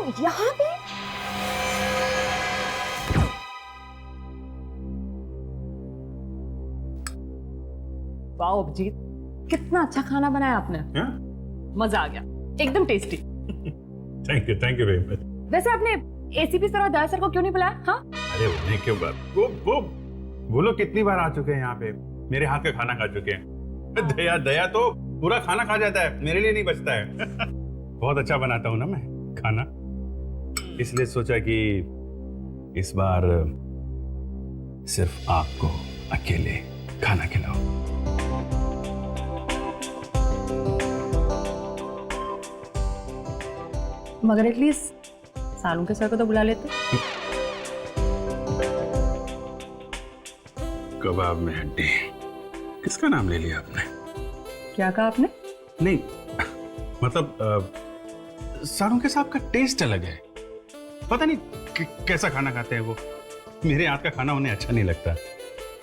यहाँ पे? वाह अभिजीत, कितना अच्छा खाना बनाया आपने। मजा आ गया, एकदम tasty. Thank you very much. वैसे आपने एसीपी सर और दया सर को क्यों नहीं बुलाया? हाँ, अरे उन्हें क्यों बात, वो लोग कितनी बार आ चुके हैं यहाँ पे, मेरे हाथ का खाना खा चुके हैं। दया तो पूरा खाना खा जाता है, मेरे लिए नहीं बचता है। बहुत अच्छा बनाता हूँ ना मैं खाना, इसलिए सोचा कि इस बार सिर्फ आपको अकेले खाना खिलाओ। मगर एटलीस्ट सालू के सर को तो बुला लेते। कबाब में हड्डी, किसका नाम ले लिया आपने? क्या कहा आपने? नहीं मतलब सारों के साहब का टेस्ट अलग है, पता नहीं कैसा खाना खाते हैं वो। मेरे हाथ का खाना उन्हें अच्छा नहीं लगता,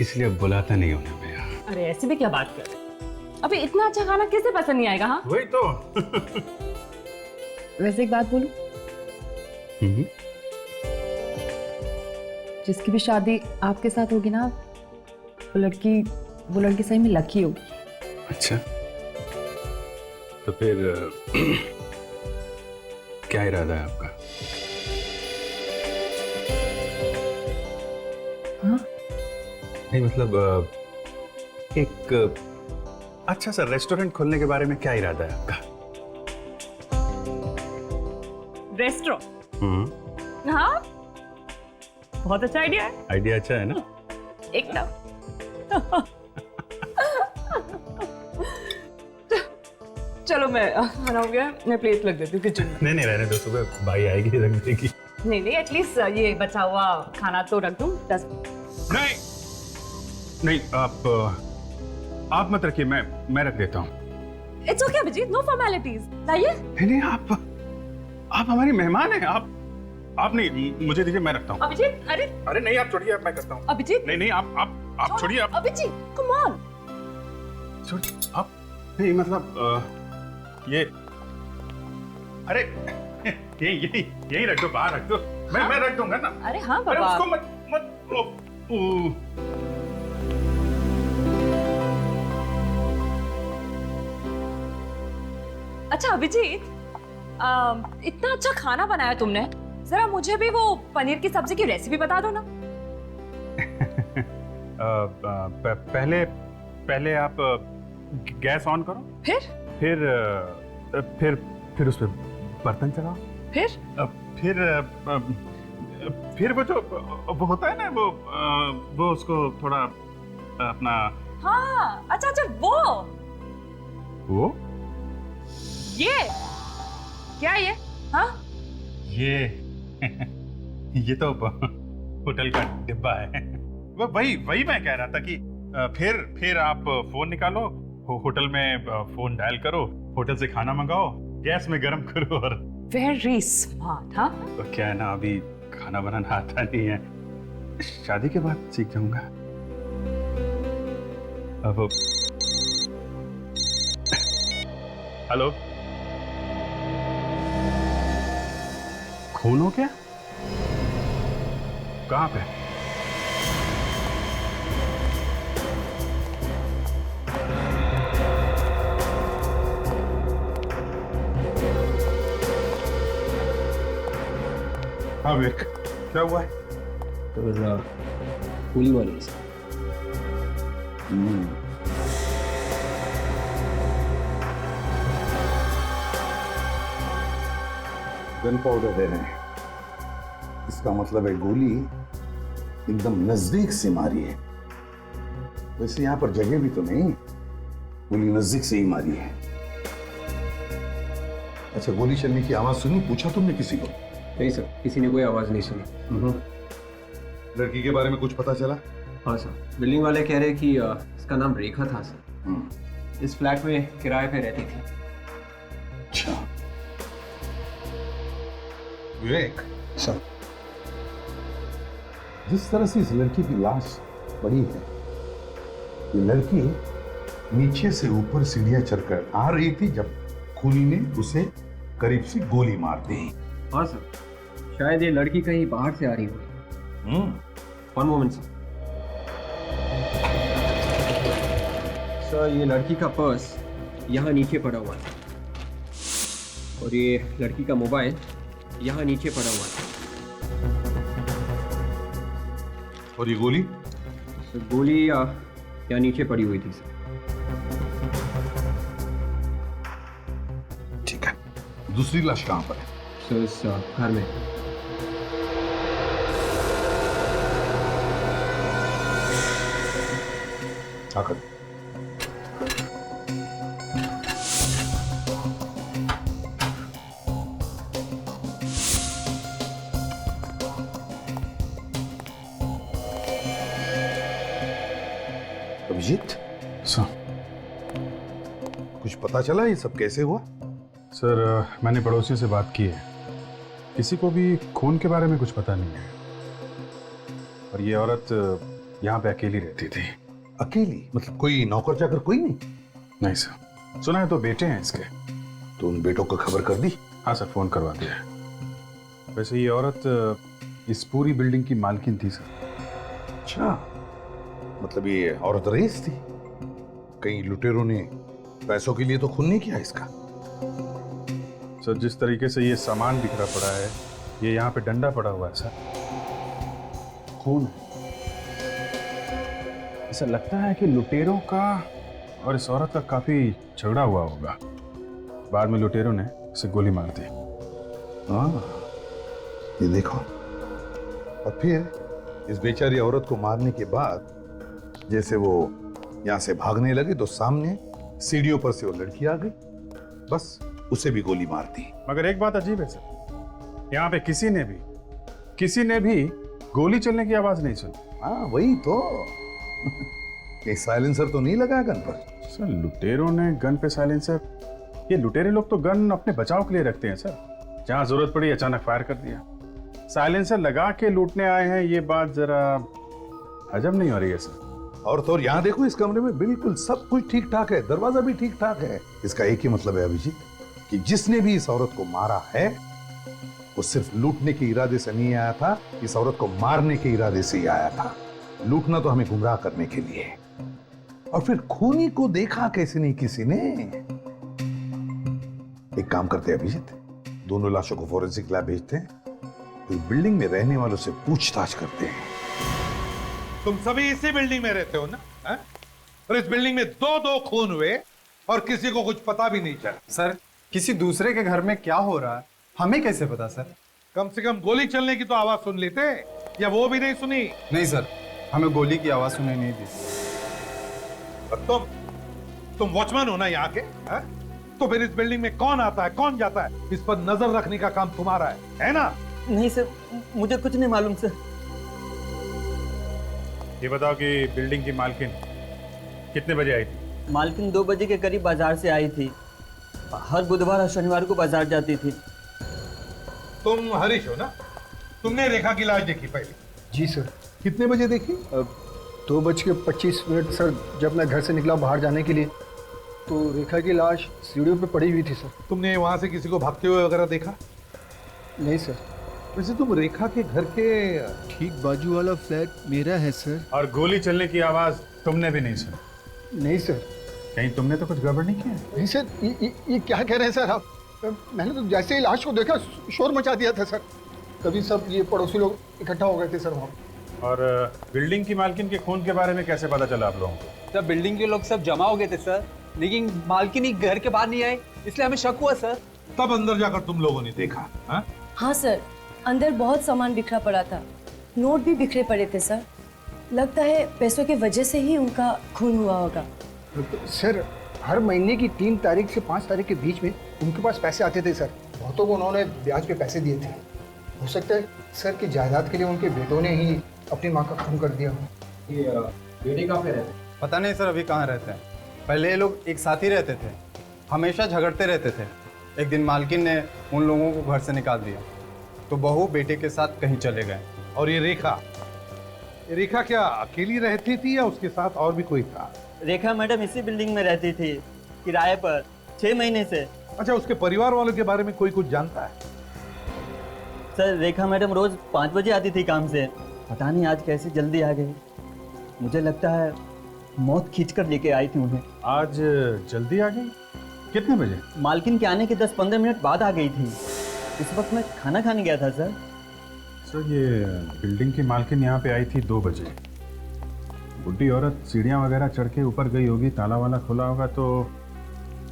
इसलिए बुलाता नहीं उन्हें मैं यहाँ। अरे ऐसी भी क्या बात कर रहे हैं? अभी इतना अच्छा खाना किसे पसंद नहीं आएगा? हाँ वही तो। वैसे एक बात बोलूं, जिसकी भी शादी आपके साथ होगी ना, वो लड़की सही में लकी होगी। अच्छा, तो फिर क्या इरादा है आपका? हाँ? नहीं मतलब एक अच्छा सा रेस्टोरेंट खोलने के बारे में क्या इरादा है आपका? रेस्टोरेंट? हाँ, बहुत अच्छा आइडिया है। आइडिया अच्छा है ना? एकदम। चलो मैं खाना हो गया, मैं प्लेट रख देती हूँ किचन में। नहीं रहने दो, सुबह भाई आएगी रख देगी। नहीं एटलीस्ट ये बचा हुआ खाना तो रख दूँ 10। नहीं आप मत रखिए, मैं रख देता हूँ। It's okay Abhijeet, no formalities. लाइए। नहीं आप हमारी मेहमान हैं, आप नहीं, मुझे दीजिए, मैं रखता हूँ। अभिजीत, अरे नहीं, आप छोड़िए, मैं करता हूँ। अभिजीत नहीं आप छोड़िए। आप अभिजीत, कम ऑन। छोड़िए आप। नहीं मतलब ये, अरे यही रख दो, बाहर रख दो। मैं रख दूंगा ना। अरे हाँ अरे बाबा। उसको मत अच्छा अभिजीत, इतना अच्छा खाना बनाया तुमने, जरा मुझे भी वो पनीर की सब्जी की रेसिपी बता दो ना। पहले आप गैस ऑन करो, फिर उस पे बर्तन चलाओ, फिर वो होता है ना, वो उसको थोड़ा अपना। हाँ अच्छा वो ये क्या है ये? हाँ ये तो होटल का डिब्बा है। वही मैं कह रहा था कि फिर आप फोन निकालो, होटल में फोन डायल करो, होटल से खाना मंगाओ, गैस में गरम करो और। Very smart. हाँ तो क्या है ना, अभी खाना बनाना आता नहीं है, शादी के बाद सीख जाऊंगा। अब हेलो, खून हो क्या? कहाँ पे? हाँ विवेक, क्या हुआ है? तो गोली मारी से। गन पाउडर दे रहे हैं, इसका मतलब है गोली एकदम नजदीक से मारी है। वैसे यहाँ पर जगह भी तो नहीं, गोली नजदीक से ही मारी है। अच्छा, गोली चलने की आवाज सुनी? पूछा तुमने किसी को? नहीं सर, किसी ने कोई आवाज नहीं सुनी। लड़की के बारे में कुछ पता चला? हाँ सर, बिल्डिंग वाले कह रहे कि इसका नाम रेखा था सर। इस फ्लैट में किराए पे रहती थी। अच्छा विवेक सर, जिस तरह से इस लड़की की लाश पड़ी है, ये लड़की नीचे से ऊपर सीढ़ियां चढ़कर आ रही थी जब खूनी ने उसे करीब से गोली मार दी हाँ सर, शायद ये लड़की कहीं बाहर से आ रही होगी। One moment sir. सर, ये लड़की का पर्स यहाँ नीचे पड़ा हुआ है और ये लड़की का मोबाइल यहाँ नीचे पड़ा हुआ है। और ये गोली? सर, गोली यहाँ नीचे पड़ी हुई थी सर। ठीक है, दूसरी लाश कहाँ पर है? सर, इस घर में। आकर अभिजीत, सर कुछ पता चला ये सब कैसे हुआ? सर, मैंने पड़ोसियों से बात की है, किसी को भी खून के बारे में कुछ पता नहीं है। और ये औरत यहाँ पे अकेली रहती थी। अकेली? मतलब कोई नौकर चाकर कोई नहीं? नहीं सर, सुना है तो बेटे हैं इसके। तो उन बेटों को खबर कर दी? हाँ सर, फोन करवा दिया है। वैसे ये औरत इस पूरी बिल्डिंग की मालकिन थी सर। अच्छा, मतलब ये औरत रईस थी? कहीं लुटेरों ने पैसों के लिए तो खून नहीं किया इसका? सर, जिस तरीके से ये सामान बिखरा पड़ा है, ये यहाँ पे डंडा पड़ा हुआ है सर, खून है। ऐसा लगता है कि लुटेरों का और इस औरत का काफी झगड़ा हुआ होगा। बाद में लुटेरों ने इसे गोली मार दी। हाँ, ये देखो। और फिर इस बेचारी औरत को मारने के बाद जैसे वो यहाँ से भागने लगे तो सामने सीढ़ियों पर से वो लड़की आ गई, बस उसे भी गोली मार दी। मगर एक बात अजीब है सर, यहाँ पे किसी ने भी गोली चलने की आवाज नहीं सुनी। हाँ वही तो। ये साइलेंसर तो नहीं लगा गन पर? सर, लुटेरों ने गन पे साइलेंसर? ये लुटेरे लोग तो गन अपने बचाव के लिए रखते हैं सर, जहां जरूरत पड़ी अचानक फायर कर दिया। साइलेंसर लगा के लूटने आए हैं, ये बात जरा हजम नहीं हो रही है सर। और तो और यहाँ देखो, इस कमरे में बिल्कुल सब कुछ ठीक ठाक है, दरवाजा भी ठीक ठाक है। इसका एक ही मतलब है अभिजीत कि जिसने भी इस औरत को मारा है वो सिर्फ लूटने के इरादे से नहीं आया था, इस औरत को मारने के इरादे से ही आया था। लूटना तो हमें गुमराह करने के लिए, और फिर खूनी को देखा कैसे नहीं किसी ने। एक काम करते हैं अभिजीत, दोनों लाशों को फोरेंसिक लैब भेजते हैं, इस बिल्डिंग में रहने वालों से पूछताछ करते हैं। तुम सभी इसी बिल्डिंग में रहते हो ना? है? और इस बिल्डिंग में दो खून हुए और किसी को कुछ पता भी नहीं चला। सर, किसी दूसरे के घर में क्या हो रहा है हमें कैसे पता सर? कम से कम गोली चलने की तो आवाज सुन लेते, या वो भी नहीं सुनी? नहीं सर, हमें गोली की आवाज सुनाई नहीं दी। और तुम वॉचमैन हो ना यहाँ के? है? तो फिर इस बिल्डिंग में कौन आता है कौन जाता है, इस पर नजर रखने का काम तुम्हारा है ना? नहीं सर, मुझे कुछ नहीं मालूम सर। ये बताओ कि बिल्डिंग की मालकिन कितने बजे आई थी? मालकिन 2 बजे के करीब बाजार से आई थी। हर बुधवार और शनिवार को बाजार जाती थी। तुम हरीश हो ना? तुमने रेखा की लाश देखी पहले? जी सर। कितने बजे देखी? 2:25 सर। जब मैं घर से निकला बाहर जाने के लिए तो रेखा की लाश सीढ़ियों पे पड़ी हुई थी सर। तुमने वहां से किसी को भागते हुए वगैरह देखा? नहीं सर। वैसे तुम रेखा के घर के ठीक बाजू वाला फ्लैट मेरा है सर। और गोली चलने की आवाज तुमने भी नहीं सुनी? नहीं सर। कहीं तुमने तो कुछ गड़बड़ नहीं किया? नहीं सर, ये क्या कह रहे हैं सर आप? मैंने तो जैसे ही लाश को देखा शोर मचा दिया था सर। तभी सब ये पड़ोसी लोग इकट्ठा हो गए थे सर वहाँ। और बिल्डिंग की मालकिन के खून के बारे में कैसे पता चला आप लोगों को? सर, बिल्डिंग के लोग सब जमा हो गए थे सर, लेकिन मालकिन ही घर के बाहर नहीं आए, इसलिए हमें शक हुआ सर। तब अंदर जाकर तुम लोगों ने देखा? हा? हाँ सर, अंदर बहुत सामान बिखरा पड़ा था, नोट भी बिखरे पड़े थे सर। लगता है पैसों की वजह से ही उनका खून हुआ होगा। सर, हर महीने की 3 तारीख से 5 तारीख के बीच में उनके पास पैसे आते थे सर। बहुतों को उन्होंने ब्याज पे पैसे दिए थे। हो सकता है सर कि जायदाद के लिए उनके बेटों ने ही अपनी माँ का खून कर दिया हो। ये बेटे कहाँ पे रहते? पता नहीं सर अभी कहाँ रहते हैं। पहले ये लोग एक साथ ही रहते थे, हमेशा झगड़ते रहते थे। एक दिन मालकिन ने उन लोगों को घर से निकाल दिया तो बहू बेटे के साथ कहीं चले गए। और ये रेखा क्या अकेली रहती थी या उसके साथ और भी कोई था? रेखा मैडम इसी बिल्डिंग में रहती थी, किराए पर, 6 महीने से। अच्छा, उसके परिवार वालों के बारे में कोई कुछ जानता है? सर रेखा मैडम रोज 5 बजे आती थी काम से, पता नहीं आज कैसे जल्दी आ गई। मुझे लगता है मौत खींचकर लेके आई थी उन्हें। आज जल्दी आ गई? कितने बजे? मालकिन के आने के 10-15 मिनट बाद आ गई थी। इस वक्त मैं खाना खाने गया था सर। सर ये बिल्डिंग की मालकिन यहाँ पे आई थी 2 बजे। बुढ़ी औरत सीढ़ियाँ वगैरह चढ़ के ऊपर गई होगी, ताला वाला खोला होगा तो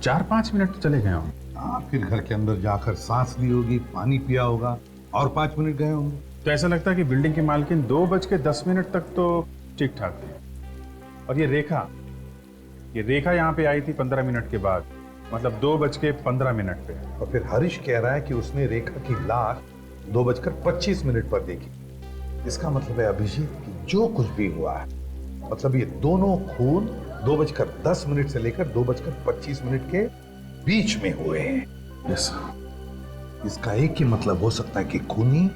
4-5 मिनट चले गए होंगे। हाँ, फिर घर के अंदर जाकर सांस ली होगी, पानी पिया होगा और 5 मिनट गए होंगे। तो ऐसा लगता है कि बिल्डिंग की मालकिन 2:10 तक तो ठीक ठाक थी। और ये रेखा यहाँ पे आई थी 15 मिनट के बाद, मतलब 2:15 पे। और फिर हरीश कह रहा है कि उसने रेखा की लाश 2:25 पर देखी। इसका मतलब है अभिजीत कि जो कुछ भी हुआ है, मतलब ये दोनों खून 2:10 से लेकर 2:25 के बीच में हुए हैं। यस। इसका एक ही मतलब हो सकता है कि खूनी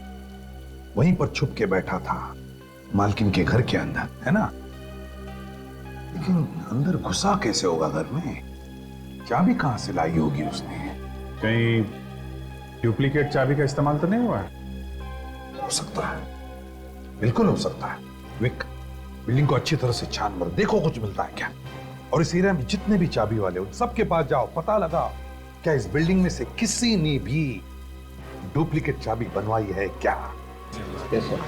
वहीं पर छुप के बैठा था मालकिन के घर के अंदर, है ना? लेकिन अंदर घुसा कैसे होगा घर में? चाबी कहां से लाई होगी उसने? कहीं डुप्लीकेट चाबी का इस्तेमाल तो नहीं हुआ है? हो सकता है, बिल्कुल हो सकता है। विक, बिल्डिंग को अच्छी तरह से छान मारो, देखो कुछ मिलता है क्या। और इस एरिया में जितने भी चाबी वाले उन सबके पास जाओ, पता लगाओ क्या इस बिल्डिंग में से किसी ने भी डुप्लीकेट चाबी बनवाई है क्या। Yes sir.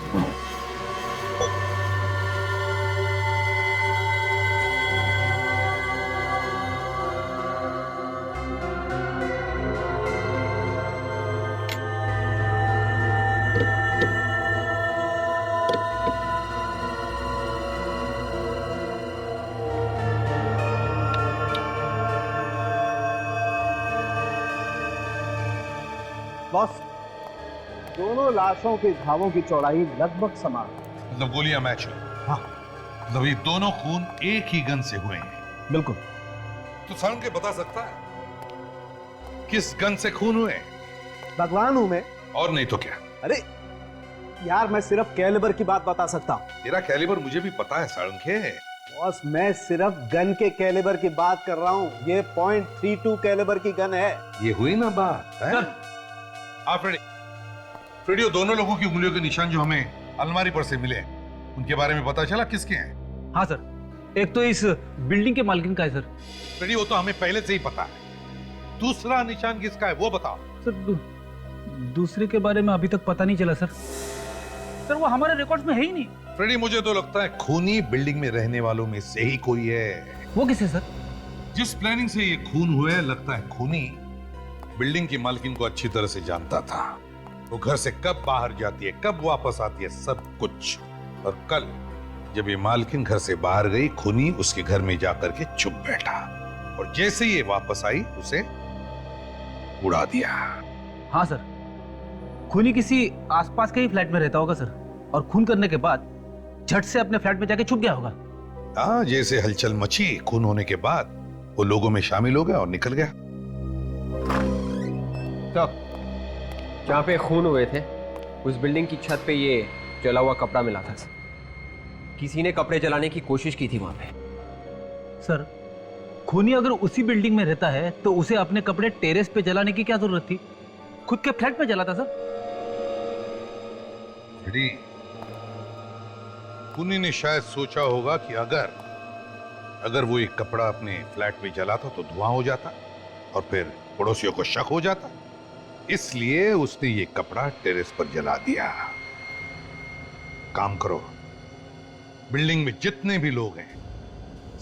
बॉस, दोनों लाशों के घावों की चौड़ाई लगभग समान है। मतलब गोलियां मैच हुई? हाँ, मतलब ये दोनों खून एक ही गन से हुए हैं। बिल्कुल। तो साउंड के बता सकता है किस गन से खून हुए? भगवान हूं मैं। और नहीं तो क्या? अरे यार, मैं सिर्फ कैलिबर की बात बता सकता हूँ। तेरा कैलिबर मुझे भी पता है साळुंखे। बॉस, मैं सिर्फ गन के कैलिबर की बात कर रहा हूँ। ये .32 कैलिबर की गन है। ये हुई ना बात है? आप फ्रेडी, दोनों लोगों की उंगलियों के निशान जो हमें अलमारी पर से मिले, उनके बारे में पता चला किसके हैं? हाँ सर, एक तो इस बिल्डिंग के मालकिन का है सर। फ्रेडी, वो तो हमें पहले से ही पता है। दूसरा निशान किसका है वो बताओ। सर दूसरे के बारे में अभी तक पता नहीं चला सर। सर वो हमारे रिकॉर्ड्स में है ही नहीं। फ्रेडी, मुझे तो लगता है खूनी बिल्डिंग में रहने वालों में से ही कोई है। वो किसे सर? जिस प्लानिंग से ये खून हुए, लगता है खूनी बिल्डिंग की मालकिन को अच्छी तरह से जानता था। वो घर से कब बाहर जाती है, कब वापस आती है, सब कुछ। और कल जब ये मालकिन घर से बाहर गई, खूनी उसके घर में जाकर के चुप बैठा और जैसे ही ये वापस आई उसे उड़ा दिया। हाँ सर, खूनी किसी आसपास के ही फ्लैट में रहता होगा सर, और खून करने के बाद झट से अपने फ्लैट में जाके छुप गया होगा। हाँ, जैसे हलचल मची खून होने के बाद वो लोगों में शामिल हो गया और निकल गया। तो जहाँ पे खून हुए थे उस बिल्डिंग की छत पे ये जला हुआ कपड़ा मिला था। किसी ने कपड़े जलाने की कोशिश की थी वहां पे। सर खूनी अगर उसी बिल्डिंग में रहता है तो उसे अपने कपड़े टेरेस पे जलाने की क्या जरूरत थी? खुद के फ्लैट में जलाता सर। खूनी ने शायद सोचा होगा कि अगर वो एक कपड़ा अपने फ्लैट में जलाता तो धुआं हो जाता और फिर पड़ोसियों को शक हो जाता, इसलिए उसने ये कपड़ा टेरेस पर जला दिया। काम करो, बिल्डिंग में जितने भी लोग हैं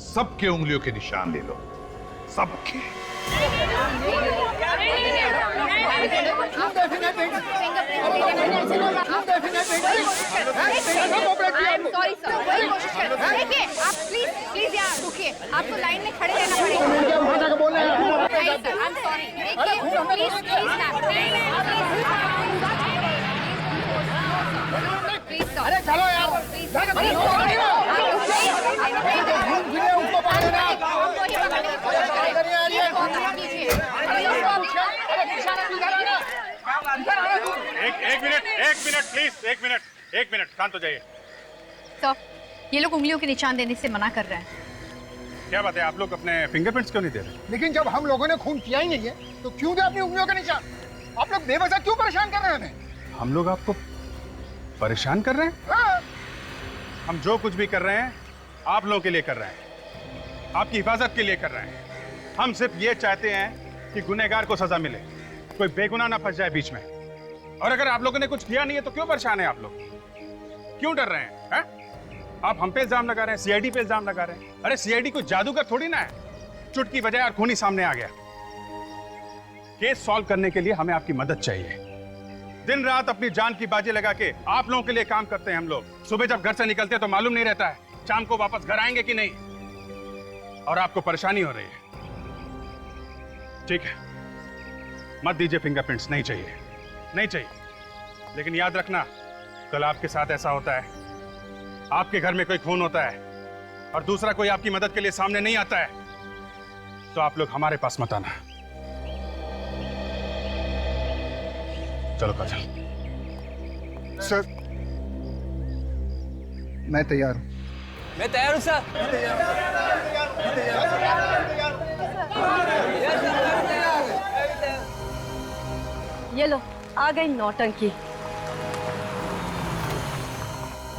सबके उंगलियों के निशान ले लो, सबके। देखिए आप प्लीज यहाँ रुकिए, आपको लाइन में खड़े रहना पड़ेगा। अरे चलो यार, एक मिनट शांत हो जाइए। तो ये लोग उंगलियों के निशान देने से मना कर रहे हैं। क्या बात है, आप लोग अपने फिंगरप्रिंट्स क्यों नहीं दे रहे? लेकिन जब हम लोगों ने खून किया ही नहीं है तो क्यों दे अपनी उंगलियों का निशान? आप लोग बेवजह क्यों परेशान कर रहे हैं हमें? हम लोग आपको परेशान कर रहे हैं? हम जो कुछ भी कर रहे हैं आप लोगों के लिए कर रहे हैं, आपकी हिफाजत के लिए कर रहे हैं। हम सिर्फ ये चाहते हैं कि गुनहगार को सजा मिले, कोई बेगुनाह ना फंस जाए बीच में। और अगर आप लोगों ने कुछ किया नहीं है तो क्यों परेशान है आप लोग? क्यों डर रहे हैं, है? आप हम पे इल्जाम लगा रहे हैं, सीआईडी पे इल्जाम लगा रहे हैं। अरे सीआईडी कोई जादूगर थोड़ी ना है, चुटकी बजाए और खूनी सामने आ गया। केस सॉल्व करने के लिए हमें आपकी मदद चाहिए। दिन रात अपनी जान की बाजी लगा के आप लोगों के लिए काम करते हैं हम लोग। सुबह जब घर से निकलते हैं तो मालूम नहीं रहता है शाम को वापस घर आएंगे कि नहीं, और आपको परेशानी हो रही है। ठीक है, मत दीजिए फिंगरप्रिंट्स, नहीं चाहिए, नहीं चाहिए। लेकिन याद रखना, कल आपके साथ ऐसा होता है, आपके घर में कोई खून होता है और दूसरा कोई आपकी मदद के लिए सामने नहीं आता है, तो आप लोग हमारे पास मत आना। चलो काजल। सर मैं तैयार हूँ। मैं तैयार हूँ सर। ये लो, आ गई नौटंकी।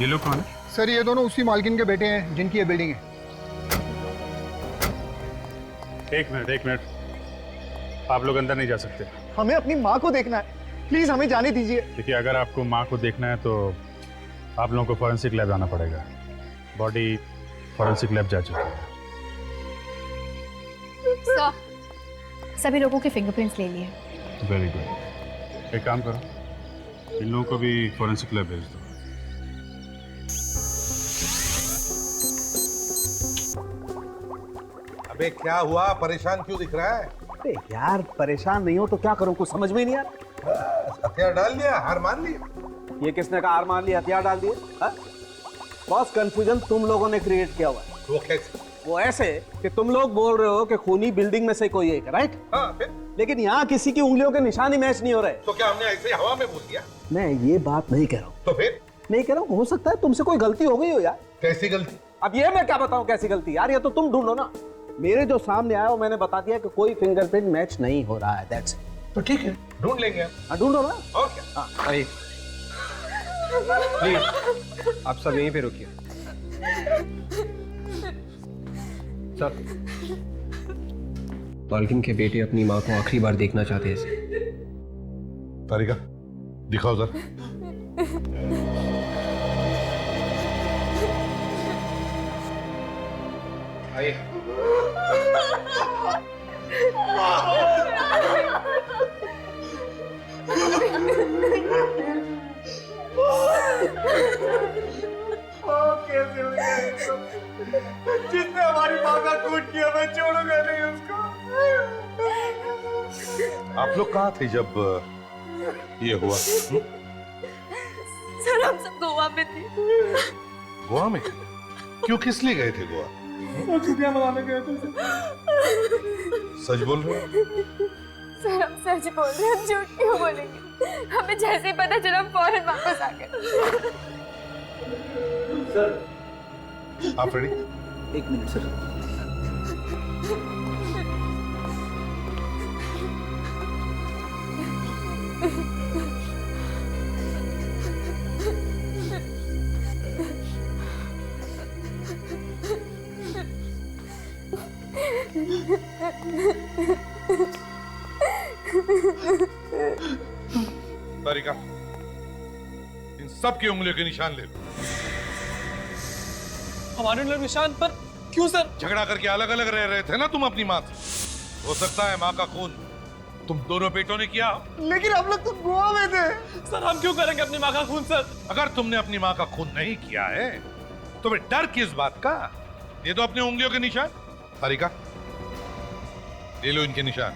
ये लोग कौन है? सर ये दोनों उसी मालकिन के बेटे हैं जिनकी ये बिल्डिंग है। एक मिनट, आप लोग अंदर नहीं जा सकते। हमें अपनी माँ को देखना है, प्लीज हमें जाने दीजिए। देखिए, अगर आपको माँ को देखना है तो आप लोगों को फॉरेंसिक लैब जाना पड़ेगा। बॉडी फॉरेंसिक लैब जा चुकी है। सर, सभी लोगों के फिंगरप्रिंट्स ले लिए। Very good. एक काम करो, इन लोगों को भी फॉरेंसिक लैब भेज दो। अबे क्या हुआ, परेशान क्यों दिख रहा है? अरे यार परेशान नहीं हो तो क्या करूं, कुछ समझ में नहीं आ रहा। हथियार डाल दिया, हार मान ली? ये किसने कहा हार मान ली, हथियार डाल दिए? बॉस कंफ्यूजन तुम लोगों ने क्रिएट किया हुआ है। वो कैसे? वो ऐसे कि तुम लोग बोल रहे हो कि खूनी बिल्डिंग में से कोई एक है, राइट? हाँ, फिर? लेकिन यहाँ किसी की उंगलियों के निशान ही मैच नहीं हो रहे। तो क्या हमने ऐसे हवा में बोल दिया? मैं ये बात नहीं कह रहा हूँ। तो फिर? नहीं कह रहा हूँ, हो सकता है तुमसे कोई गलती हो गई हो यार। कैसी गलती? अब ये मैं क्या बताऊँ कैसी गलती यार, ये तो तुम ढूंढो ना। मेरे जो सामने आया वो मैंने बता दिया कि कोई फिंगरप्रिंट मैच नहीं हो रहा है, दैट्स इट। तो ठीक है, ढूंढ लेंगे हम। हाँ ढूंढो ना। और क्या? हाँ आइए, प्लीज आप सब यहीं पे रुकिए। सर, मालकिन के बेटे अपनी माँ को आखिरी बार देखना चाहते हैं। तारिका दिखाओ जरा। आइए। जिसने हमारी माँ का खून किया मैं छोड़ूंगा नहीं उसको। आप लोग कहाँ थे जब ये हुआ? सर हम सब गोवा में थे। गोवा में? क्यों, किस लिए गए थे गोवा? छुट्टियां मनाने गए थे। सच बोल रहे हो? सर हम सच बोल रहे हैं, हम झूठ क्यों बोलेंगे? हमें जैसे ही पता चला हम फौरन वापस आ गए। सर आप रेडी? एक मिनट सर। तारिका, इन सब की उंगलियों के निशान ले लो। हमारे निशान पर क्यों सर? झगड़ा करके अलग अलग रह रहे थे ना तुम अपनी माँ से। हो सकता है माँ का खून तुम दोनों बेटों ने किया। लेकिन हम लोग तो गोवा में थे। सर हम क्यों करेंगे अपनी माँ का खून सर? अगर तुमने अपनी माँ का खून नहीं किया है तो फिर डर किस बात का? ये तो अपनी उंगलियों के निशान। तारिका ले लो इनके निशान।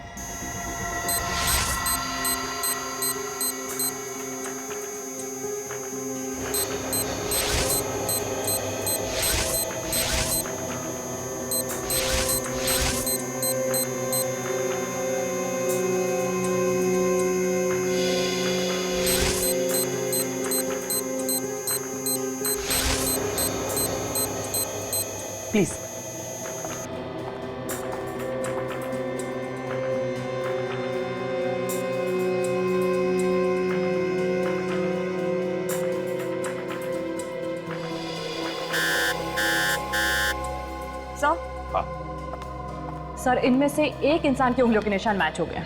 प्लीज सर इनमें से एक इंसान की उंगलियों के निशान मैच हो गए।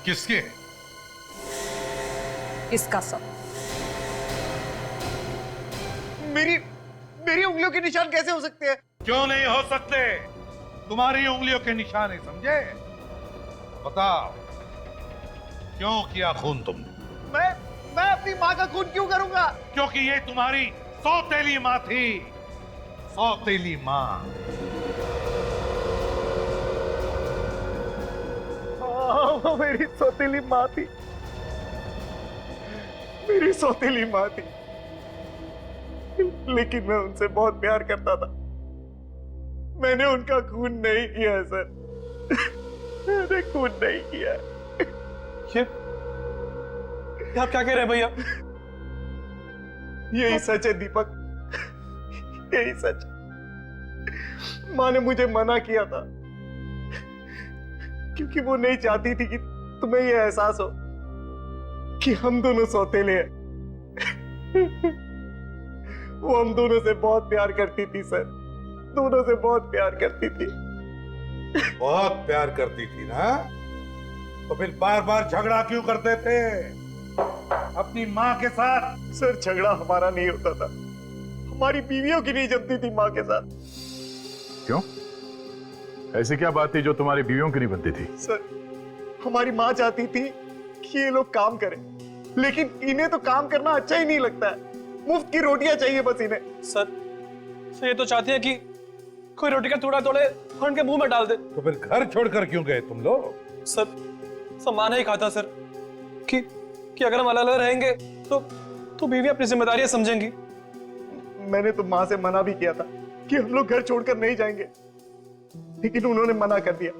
किसके? इसका सर। मेरी मेरी उंगलियों के निशान कैसे हो सकते हैं? क्यों नहीं हो सकते? तुम्हारी उंगलियों के निशान है, समझे? बताओ क्यों किया खून तुमने? मैं अपनी माँ का खून क्यों करूंगा? क्योंकि ये तुम्हारी सौतेली माँ थी, सौतेली माँ। वो मेरी सौतेली माँ थी, मेरी सौतेली माँ थी, लेकिन मैं उनसे बहुत प्यार करता था। मैंने उनका खून नहीं किया सर, मैंने खून नहीं किया। ये आप क्या कह रहे हैं भैया? यही सच है दीपक, यही सच। माँ ने मुझे मना किया था क्योंकि वो नहीं चाहती थी कि तुम्हें ये एहसास हो कि हम दोनों सौतेले हैं। वो हम दोनों से बहुत प्यार करती थी सर, दोनों से बहुत प्यार करती थी। बहुत प्यार करती थी ना, तो फिर बार बार झगड़ा क्यों करते थे अपनी माँ के साथ? सर झगड़ा हमारा नहीं होता था, हमारी बीवियों की नहीं जमती थी माँ के साथ। क्यों? ऐसी क्या बात थी जो तुम्हारी बीवियों की नहीं बनती थी? सर हमारी माँ चाहती थी कि ये लोग काम करें, लेकिन इन्हें तो काम करना अच्छा ही नहीं लगता है, मुफ्त की रोटियां चाहिए बस इन्हें। सर ये तो चाहती है कि कोई रोटी का टुकड़ा तोड़े और उनके मुंह में डाल दे। तो फिर घर छोड़कर क्यों गए तुम लोग? सर माना ही कहा था सर कि अगर हम अलग अलग रहेंगे तो बीवी अपनी जिम्मेदारियां समझेंगी। मैंने तो माँ से मना भी किया था कि हम लोग घर छोड़कर नहीं जाएंगे, लेकिन उन्होंने मना कर दिया।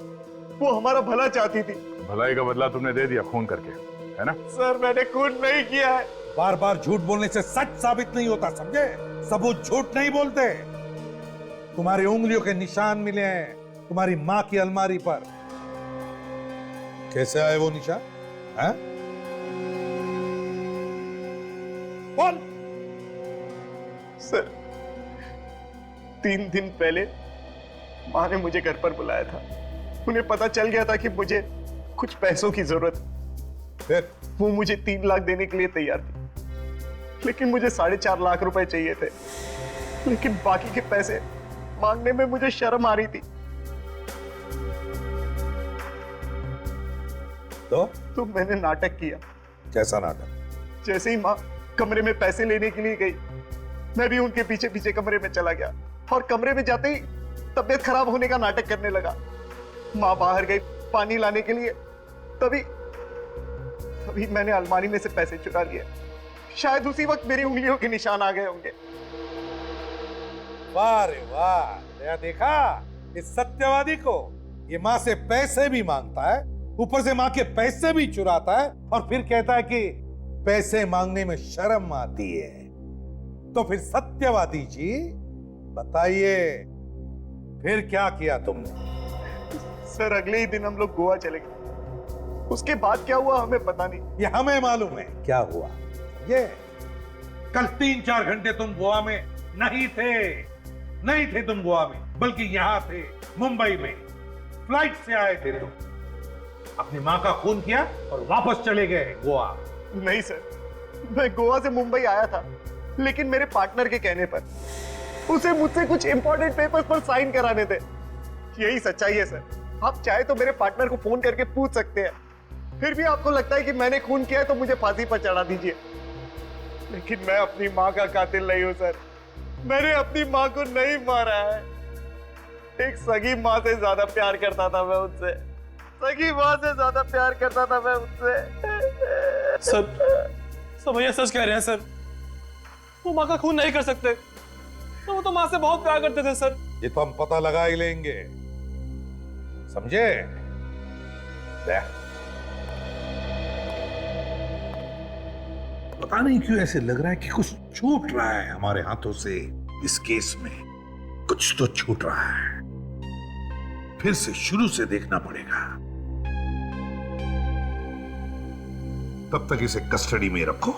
वो हमारा भला चाहती थी। भलाई का बदला तुमने दे दिया खून करके, है ना? सर मैंने खून नहीं किया है। बार बार झूठ बोलने से सच साबित नहीं होता, समझे? सबूत झूठ नहीं बोलते। तुम्हारी उंगलियों के निशान मिले हैं तुम्हारी माँ की अलमारी पर। कैसे आए वो निशान? हैं? बोल। सर 3 दिन पहले माँ ने मुझे घर पर बुलाया था। उन्हें पता चल गया था कि मुझे कुछ पैसों की जरूरत है। फिर वो मुझे 3 लाख देने के लिए तैयार थी, लेकिन मुझे 4.5 लाख रुपए चाहिए थे। लेकिन बाकी के पैसे मांगने में मुझे शर्म आ रही थी। तो मैंने नाटक किया। कैसा नाटक? जैसे ही माँ कमरे में पैसे लेने के लिए गई, मैं भी उनके पीछे पीछे कमरे में चला गया और कमरे में जाते ही तबीयत खराब होने का नाटक करने लगा। माँ बाहर गई पानी लाने के लिए, तभी मैंने अलमारी में से पैसे चुरा लिए। शायद उसी वक्त मेरी उंगलियों के निशान आ गए होंगे। वाह रे वाह, नया देखा इस सत्यवादी को। ये माँ से पैसे भी मांगता है, ऊपर से माँ के पैसे भी चुराता है, और फिर कहता है कि पैसे मांगने में शर्म आती है। तो फिर सत्यवादी जी बताइए, फिर क्या किया तुमने? सर अगले ही दिन हम लोग गोवा चले गए। उसके बाद क्या हुआ हमें पता नहीं। ये हमें मालूम है क्या हुआ। ये कल 3-4 घंटे तुम गोवा में नहीं थे तुम गोवा में, बल्कि यहां थे मुंबई में। फ्लाइट से आए थे तुम, अपनी माँ का खून किया और वापस चले गए गोवा। नहीं सर, मैं गोवा से मुंबई आया था, लेकिन मेरे पार्टनर के कहने पर उसे मुझसे कुछ इंपॉर्टेंट पेपर्स पर साइन कराने थे। यही सच्चाई है सर। आप चाहे तो मेरे पार्टनर को फोन करके पूछ सकते हैं। फिर भी आपको लगता है कि मैंने खून किया है तो मुझे फांसी पर चढ़ा दीजिए, लेकिन मैं अपनी माँ का कातिल नहीं हूं सर। मैंने अपनी माँ को नहीं मारा है। एक सगी माँ से ज्यादा प्यार करता था मैं उनसे, सगी माँ से ज्यादा प्यार करता था मैं उनसे। सर भैया सच कह रहे हैं सर, वो माँ का खून नहीं कर सकते। तो वो तो माँ से बहुत प्यार करते थे सर। ये तो हम पता लगा ही लेंगे, समझे? पता नहीं क्यों ऐसे लग रहा है कि कुछ छूट रहा है हमारे हाथों से। इस केस में कुछ तो छूट रहा है। फिर से शुरू से देखना पड़ेगा। तब तक इसे कस्टडी में रखो।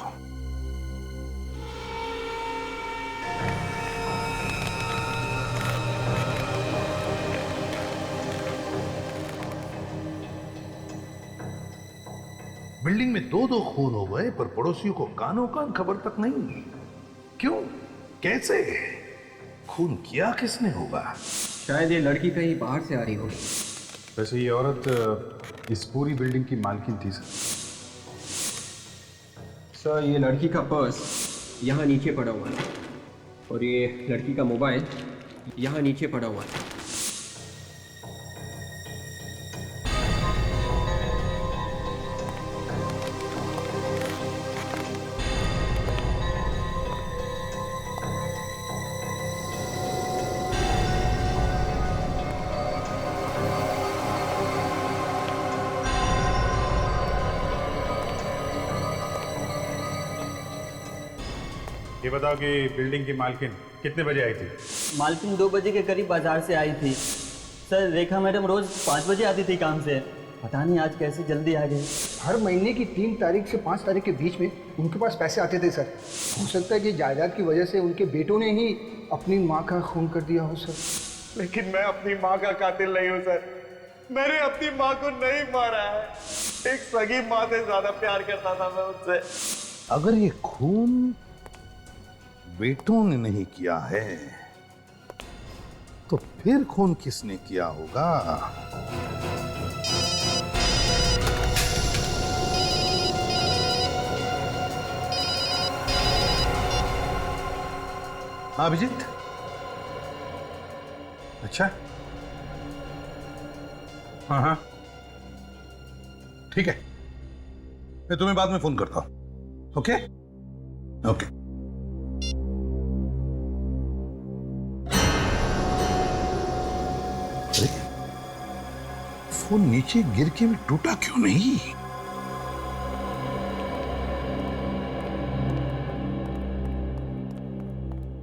बिल्डिंग में दो दो खून हो गए पर पड़ोसियों को कानों कान खबर तक नहीं। क्यों? कैसे? खून किया किसने होगा? शायद ये लड़की कहीं बाहर से आ रही होगी। वैसे ये औरत इस पूरी बिल्डिंग की मालकिन थी सर। सर ये लड़की का पर्स यहाँ नीचे पड़ा हुआ है और ये लड़की का मोबाइल यहाँ नीचे पड़ा हुआ है। ये बताओ कि बिल्डिंग की मालकिन कितने बजे आई थी? मालकिन 2 बजे के करीब बाजार से आई थी। सर रेखा मैडम रोज 5 बजे आती थी काम से, पता नहीं आज कैसे जल्दी आ गई। हर महीने की 3 तारीख से 5 तारीख के बीच में उनके पास पैसे आते थे सर। हो सकता है कि जायदाद की वजह से उनके बेटों ने ही अपनी माँ का खून कर दिया हो सर। लेकिन मैं अपनी माँ का कातिल नहीं हूँ सर। मैंने अपनी माँ को नहीं मारा है। एक सगी माँ से ज्यादा प्यार करता था मैं उससे। अगर ये खून बेटों ने नहीं किया है तो फिर खून किसने किया होगा? हाँ अभिजीत। अच्छा हाँ हाँ ठीक है, मैं तुम्हें बाद में फोन करता हूं। Okay okay. फोन नीचे गिर के भी टूटा क्यों नहीं?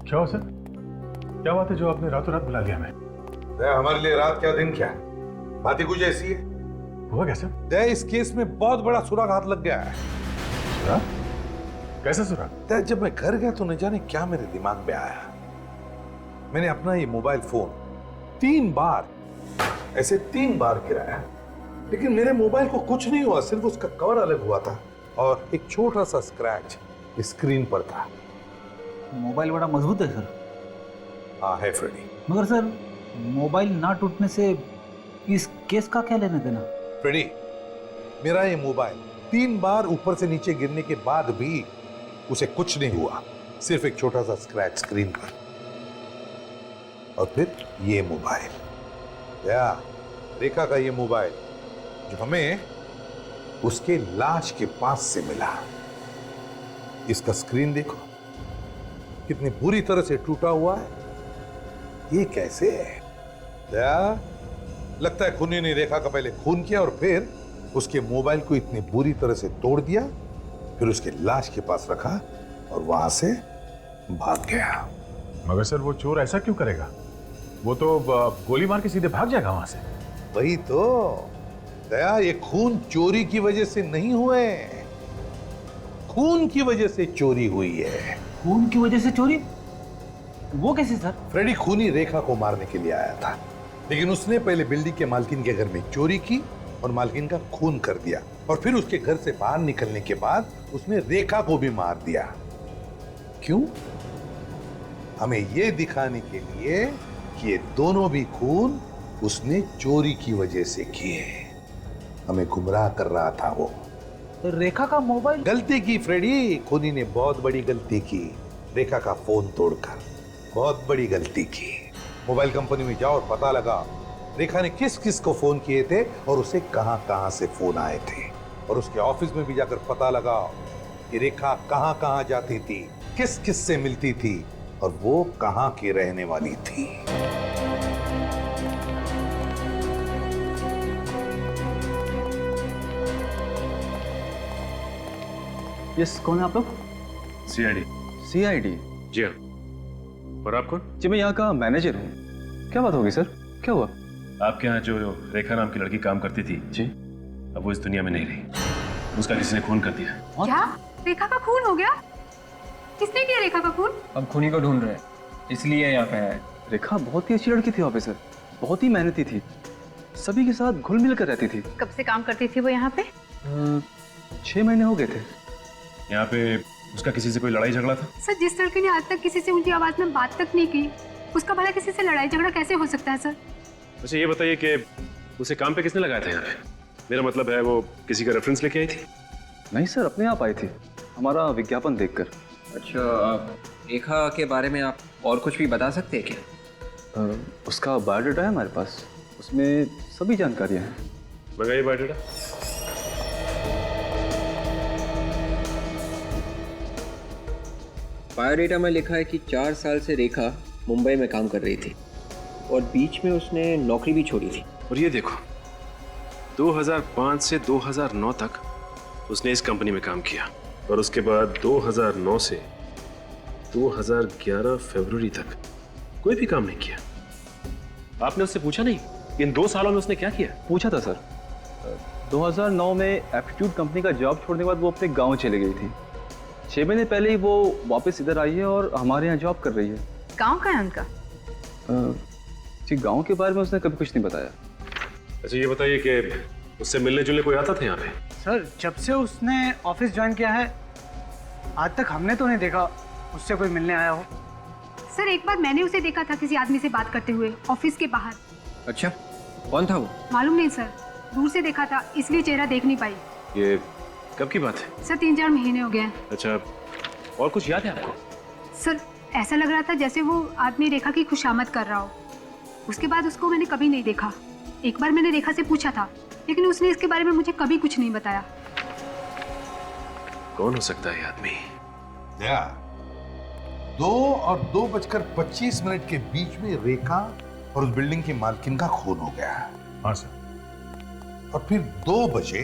क्या हो सर? क्या बात है जो आपने रातों रात बुला लिया हमें? हमारे लिए रात क्या दिन क्या, बात ही कुछ ऐसी है। हुआ क्या सर? दया इस केस में बहुत बड़ा सुराग हाथ लग गया है। सुराग? कैसा सुराग? दया जब मैं घर गया तो न जाने क्या मेरे दिमाग में आया। मैंने अपना ये मोबाइल फोन 3 बार ऐसे 3 बार गिराया, लेकिन मेरे मोबाइल को कुछ नहीं हुआ, सिर्फ उसका कवर अलग हुआ था और एक छोटा सा स्क्रैच स्क्रीन पर था। मोबाइल बड़ा मजबूत है सर। हाँ है फ्रेडी। मगर सर मोबाइल ना टूटने से इस केस का क्या लेना देना? फ्रेडी मेरा ये मोबाइल 3 बार ऊपर से नीचे गिरने के बाद भी उसे कुछ नहीं हुआ, सिर्फ एक छोटा सा स्क्रैच स्क्रीन पर। और फिर ये मोबाइल, या रेखा का ये मोबाइल जो हमें उसके लाश के पास से मिला, इसका स्क्रीन देखो कितनी बुरी तरह से टूटा हुआ है। ये कैसे है? या लगता है खूनी ने रेखा का पहले खून किया और फिर उसके मोबाइल को इतनी बुरी तरह से तोड़ दिया, फिर उसके लाश के पास रखा और वहां से भाग गया। मगर सर वो चोर ऐसा क्यों करेगा? वो तो गोली मार के सीधे भाग जाएगा वहां से। वही तो दया, ये खून चोरी की वजह से नहीं हुए, खून की वजह से चोरी हुई है। खून की वजह से चोरी? वो कैसे सर? फ्रेडी खूनी रेखा को मारने के लिए आया था, लेकिन उसने पहले बिल्डिंग के मालकिन के घर में चोरी की और मालकिन का खून कर दिया, और फिर उसके घर से बाहर निकलने के बाद उसने रेखा को भी मार दिया। क्यों? हमें यह दिखाने के लिए कि ये दोनों भी खून उसने चोरी की वजह से किए। हमें गुमराह कर रहा था वो। तो रेखा का मोबाइल? गलती की फ्रेडी, खूनी ने बहुत बड़ी गलती की, रेखा का फोन तोड़कर बहुत बड़ी गलती की। मोबाइल कंपनी में जाओ और पता लगा रेखा ने किस किस को फोन किए थे और उसे कहां कहां से फोन आए थे, और उसके ऑफिस में भी जाकर पता लगा कि रेखा कहां कहां जाती थी, किस किस से मिलती थी और वो कहां की रहने वाली थी। यस, कौन है आप लोग? सीआईडी। सीआईडी? जी हाँ। और आप कौन? जी मैं यहाँ का मैनेजर हूँ। क्या बात होगी सर, क्या हुआ? आपके यहाँ जो रेखा नाम की लड़की काम करती थी जी, अब वो इस दुनिया में नहीं रही, उसका किसी ने खून कर दिया। क्या? रेखा का खून हो गया? किसने किया रेखा का खून? अब खूनी को ढूंढ रहे हैं, इसलिए यहाँ पे आए। रेखा बहुत ही अच्छी लड़की थी ऑफिसर, बहुत ही मेहनती थी, सभी के साथ घुल मिल कर रहती थी। कब से काम करती थी वो यहाँ पे? 6 महीने हो गए थे। यहाँ पे उसका किसी से कोई लड़ाई झगड़ा था? सर, जिस लड़के ने आज तक किसी से ऊंची आवाज में बात तक नहीं की, उसका भला किसी से लड़ाई झगड़ा कैसे हो सकता है सर? अच्छा ये बताइए कि उसे काम पे किसने लगाया था यहाँ पे? मेरा मतलब है वो किसी का रेफरेंस लेके आई थी? नहीं सर, अपने आप आई थी, हमारा विज्ञापन देखकर। अच्छा, रेखा के बारे में आप और कुछ भी बता सकते हैं क्या? उसका बायोडाटा है हमारे पास, उसमें सभी जानकारियाँ हैं। मंगाइए बायोडाटा। बायोडेटा में लिखा है कि 4 साल से रेखा मुंबई में काम कर रही थी और बीच में उसने नौकरी भी छोड़ी थी। और ये देखो 2005 से 2009 तक उसने इस कंपनी में काम किया और उसके बाद 2009 से 2011 फरवरी तक कोई भी काम नहीं किया। आपने उससे पूछा नहीं इन 2 सालों में उसने क्या किया? पूछा था सर। 2009 में एप्टीट्यूड कंपनी का जॉब छोड़ने के बाद वो अपने गांव चले गई थी। 6 महीने पहले ही वो वापस इधर आई है और हमारे यहाँ जॉब कर रही है। गाँव का है उनका? जी, गांव के बारे में उसने कभी कुछ नहीं बताया। अच्छा ये बताइए कि उससे मिलने जुलने कोई आता था यहाँ पे? सर, जब से उसने ऑफिस ज्वाइन किया है आज तक हमने तो नहीं देखा उससे कोई मिलने आया हो। सर, एक बार मैंने उसे देखा था किसी आदमी से बात करते हुए ऑफिस के बाहर। अच्छा, कौन था वो? मालूम नहीं सर, दूर से देखा था इसलिए चेहरा देख नहीं पाई। ये कब की बात है? सर, 3-4 महीने हो गए हैं। अच्छा, और कुछ याद है आपको? सर, ऐसा लग रहा था जैसे वो आदमी रेखा की खुशामद कर रहा हो। उसके बाद उसको मैंने कभी नहीं देखा। एक बार मैंने रेखा से पूछा था लेकिन उसने इसके बारे में मुझे कभी कुछ नहीं बताया। कौन हो सकता है ये आदमी? 2 और 2:25 के बीच में रेखा और उस बिल्डिंग की मालकिन का खून हो गया। हाँ सर। और फिर 2 बजे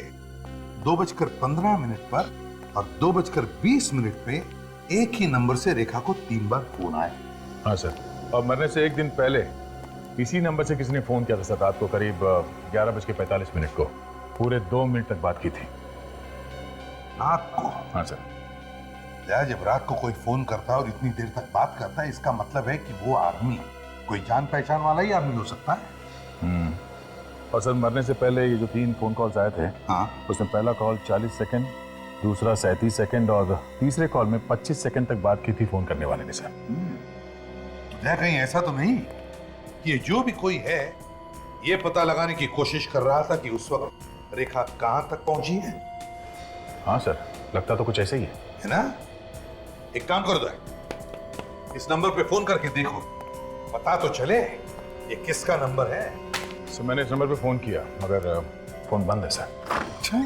2:15 पर और 2:20 पे एक ही नंबर से रेखा को 3 बार फोन आए। हाँ सर, और मरने से 1 दिन पहले इसी नंबर से किसी ने फोन किया था सर, रात को करीब 11:45 को। पूरे 2 मिनट तक बात की थी। रात को? हाँ सर। जब रात को कोई फोन करता है और इतनी देर तक बात करता है, इसका मतलब है कि वो आदमी कोई जान पहचान वाला ही आदमी हो सकता है। और सर, मरने से पहले ये जो 3 फोन कॉल्स आए थे, हाँ, उसमें पहला कॉल 40 सेकंड, दूसरा 37 सेकंड और तीसरे कॉल में 25 सेकंड तक बात की थी फोन करने वाले ने सर। कहीं ऐसा तो नहीं कि ये जो भी कोई है ये पता लगाने की कोशिश कर रहा था कि उस वक्त रेखा कहां तक पहुंची है? हाँ सर, लगता तो कुछ ऐसे ही है ना? एक काम करो, इस नंबर पे फोन करके देखो, पता तो चले ये किसका नंबर है। सर, मैंने इस नंबर पे फोन किया मगर फोन बंद है सर। अच्छा,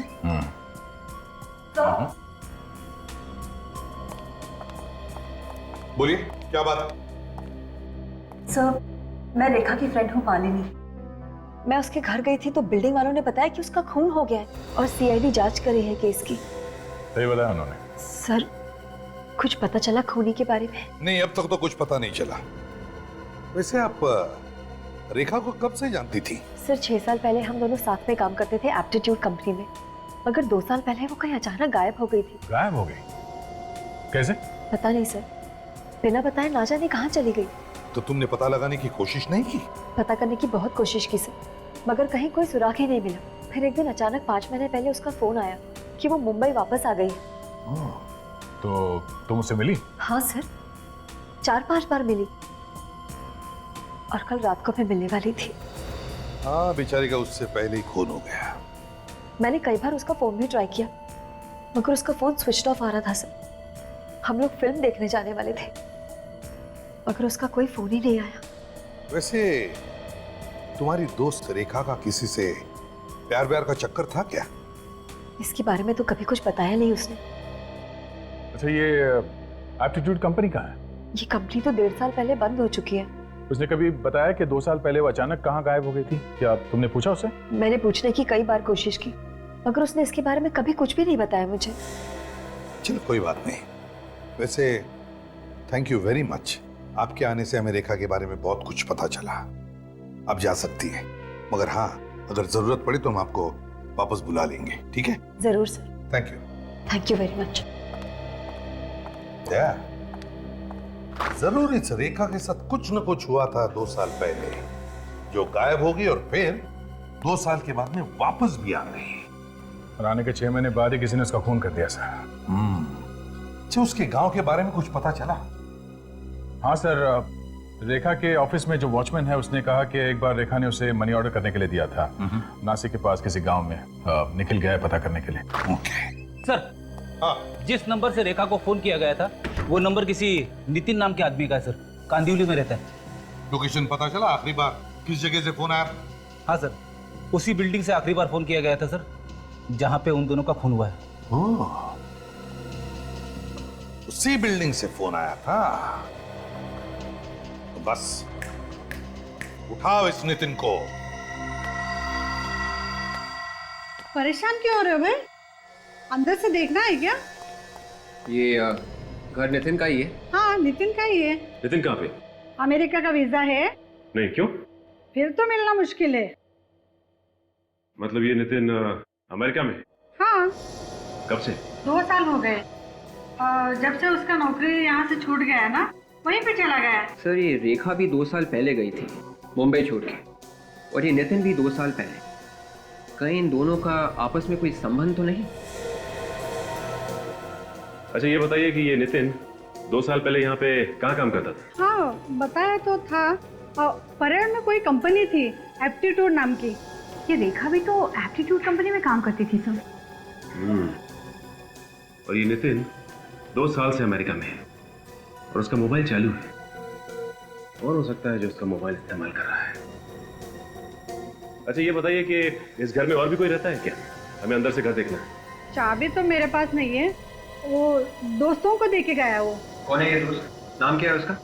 बोलिए क्या बात? सर, मैं रेखा की फ्रेंड हूँ मालिनी। मैं उसके घर गई थी तो बिल्डिंग वालों ने बताया कि उसका खून हो गया है और सीआईडी जांच कर रही है केस की। सही बताया उन्होंने। सर, कुछ पता चला खूनी के बारे में? नहीं, अब तक तो कुछ पता नहीं चला। वैसे आप रेखा को कब से जानती थी? सर, 6 साल पहले हम दोनों साथ में काम करते थे एप्टीट्यूड कंपनी में, मगर 2 साल पहले वो कहीं अचानक गायब हो गई थी। गायब हो गई? कैसे? पता नहीं सर, बिना बताए ना जाने कहाँ चली गई। तो तुमने पता लगाने की कोशिश नहीं की? पता करने की बहुत कोशिश की सर, मगर कहीं कोई सुराग ही नहीं मिला। फिर एक दिन अचानक 5 महीने पहले उसका फोन आया कि वो मुंबई वापस आ गई है। तो तुम उससे मिली? हाँ सर, 4-5 बार मिली और कल रात को मैं मिलने वाली थी। हाँ, बेचारी का उससे पहले ही खून हो गया। मैंने कई बार उसका फोन भी ट्राई किया मगर उसका फोन स्विच ऑफ आ रहा था सर। हम लोग फिल्म देखने जाने वाले थे मगर उसका कोई फोन ही नहीं आया। वैसे तुम्हारी दोस्त रेखा का किसी से प्यार व्यार का चक्कर था क्या? इसके बारे में तो कभी कुछ बताया नहीं उसने। अच्छा, ये एप्टीट्यूड कंपनी कहाँ है? ये कंपनी तो 1.5 साल पहले बंद हो चुकी है। उसने कभी बताया कि 2 साल पहले वो अचानक कहाँ गायब हो गई थी? क्या तुमने पूछा उससे? मैंने पूछने की कई बार कोशिश की मगर उसने इसके बारे में कभी कुछ भी नहीं बताया मुझे। चलो कोई बात नहीं। वैसे थैंक यू वेरी मच, आपके आने से हमें रेखा के बारे में बहुत कुछ पता चला। आप जा सकती हैं, मगर हाँ, अगर जरूरत पड़ी तो हम आपको वापस बुला लेंगे, ठीक है? जरूर sir. Thank you. Thank you very much. जरूर इस रेखा के साथ कुछ न कुछ हुआ था 2 साल पहले, जो गायब हो गई और फिर 2 साल के बाद में वापस भी आ गई। और आने के 6 महीने बाद ही किसी ने उसका खून कर दिया सर। अच्छा, उसके गांव के बारे में कुछ पता चला? हाँ सर, रेखा के ऑफिस में जो वॉचमैन है उसने कहा कि एक बार रेखा ने उसे मनी ऑर्डर करने के लिए दिया था नासिक के पास किसी गांव में। निखिल गया है पता करने के लिए। सर, जिस नंबर से रेखा को फोन किया गया था वो नंबर किसी नितिन नाम के आदमी का है सर, कांदिवली में रहता है। लोकेशन पता चला? आखिरी बार किस जगह से फोन आया? हाँ सर, उसी बिल्डिंग से आखिरी बार फोन किया गया था सर, जहां पे उन दोनों का खून हुआ है। उसी बिल्डिंग से फोन आया था। तो बस उठाओ इस नितिन को। परेशान क्यों हो रहे हो भाई? अंदर से देखना है क्या? ये घर नितिन का ही है? हाँ, नितिन का ही है। नितिन कहाँ पे? अमेरिका का वीजा है। नहीं, क्यों? फिर तो मिलना मुश्किल है। मतलब ये नितिन अमेरिका में? हाँ। कब से? 2 साल हो गए। जब से उसका नौकरी यहाँ से छूट गया है ना, वहीं पे चला गया। सर, ये रेखा भी 2 साल पहले गई थी मुंबई छोड़ के, और ये नितिन भी 2 साल पहले। कहीं इन दोनों का आपस में कोई संबंध तो नहीं? अच्छा ये बताइए कि ये नितिन 2 साल पहले यहाँ पे कहाँ काम करता था? हाँ, बताया तो था। परेड में कोई कंपनी थी, एप्टीट्यूड नाम की। ये रेखा भी तो एप्टीट्यूड कंपनी में काम करती थी सर। और ये नितिन 2 साल से अमेरिका में है और उसका मोबाइल चालू है। और हो सकता है जो उसका मोबाइल इस्तेमाल कर रहा है। अच्छा ये बताइए कि इस घर में और भी कोई रहता है क्या? हमें अंदर से घर देखना है। चाबी तो मेरे पास नहीं है, वो दोस्तों को देके गया है। वो कौन है ये दोस्त? नाम क्या है उसका?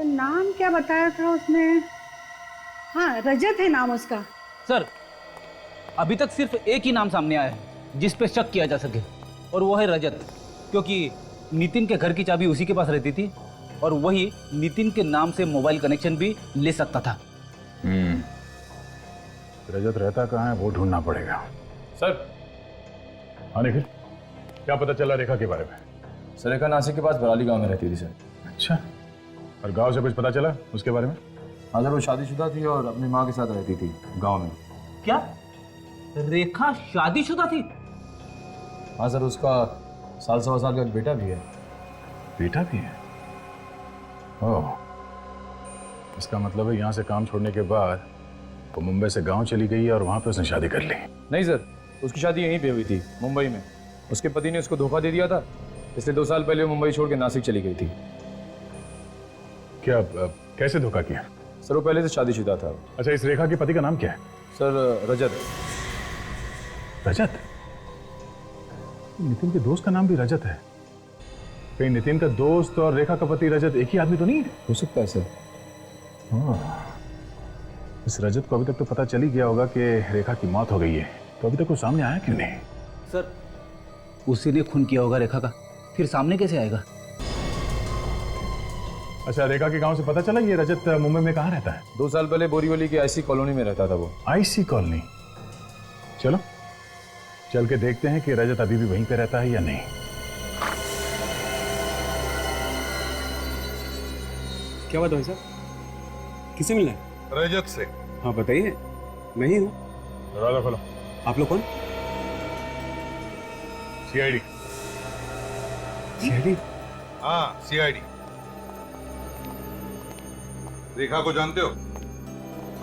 नाम क्या बताया था उसने? हाँ, रजत है नाम उसका। सर, अभी तक सिर्फ एक ही नाम सामने आया है जिस पे शक किया जा सके, और वो है रजत, क्योंकि नितिन के घर की चाबी उसी के पास रहती थी और वही नितिन के नाम से मोबाइल कनेक्शन भी ले सकता था। रजत रहता कहाँ है वो ढूंढना पड़ेगा। सर। हाँ निखिल, क्या पता चला रेखा के बारे में? सर, रेखा नासिक के पास बराली गांव में रहती थी सर। अच्छा, और गांव से कुछ पता चला उसके बारे में? हाँ सर, वो शादीशुदा थी और अपनी माँ के साथ रहती थी गांव में। क्या रेखा शादीशुदा थी? हाँ सर, उसका 1.25 साल का बेटा भी है। बेटा भी है? ओह, इसका मतलब है यहाँ से काम छोड़ने के बाद वो मुंबई से गांव चली गई और वहाँ पे उसने शादी कर ली। नहीं सर, उसकी शादी यहीं पे हुई थी मुंबई में। उसके पति ने उसको धोखा दे दिया था, इसलिए 2 साल पहले वो मुंबई छोड़ के नासिक चली गई थी। क्या कैसे धोखा किया? सर, वो पहले से शादीशुदा था। अच्छा, इस रेखा के पति का नाम क्या है? सर, रजत। रजत? नितिन के दोस्त का नाम भी रजत है। कहीं नितिन का दोस्त और रेखा का पति रजत एक ही आदमी तो नहीं है? हो सकता है सर। इस रजत को अभी तक तो पता चल ही गया होगा कि रेखा की मौत हो गई है, तो अभी तक वो सामने आया क्यों नहीं? सर, उसी ने खून किया होगा रेखा का, फिर सामने कैसे आएगा? अच्छा, रेखा के गांव से पता चला ये रजत मुंबई में कहाँ रहता है? 2 साल पहले बोरीवली की आईसी कॉलोनी में रहता था वो। IC colony? चलो चल के देखते हैं कि रजत अभी भी वहीं पे रहता है या नहीं। क्या बात है सर? किसे मिलना है? रजत से। हाँ बताइए, मैं ही हूँ। दरवाजा खोलो। आप लोग कौन? सीआईडी। सीआईडी? हाँ, सीआईडी। रेखा को जानते हो?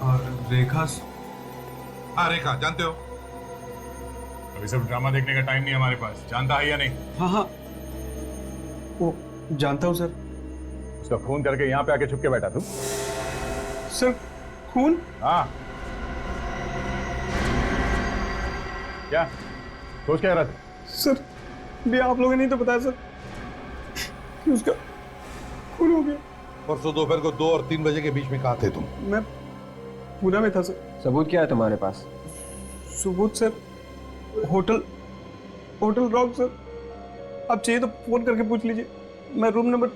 और रेखा? हाँ, रेखा जानते हो? अभी सब ड्रामा देखने का टाइम नहीं हमारे पास। जानता है या नहीं? हाँ हाँ, वो जानता हूँ सर। उसका खून करके यहाँ पे आके छुप के बैठा तू? सर, खून? हाँ। क्या सोच क्या रहा था? सर, भी आप लोगों ने नहीं तो बताया सर कि उसका खून हो गया। परसों दोपहर को 2 और 3 बजे के बीच में कहाँ थे तुम? मैं पुणे में था सर। सबूत क्या है तुम्हारे पास? सबूत सर, होटल रॉक सर। आप चाहिए तो फोन करके पूछ लीजिए। मैं रूम नंबर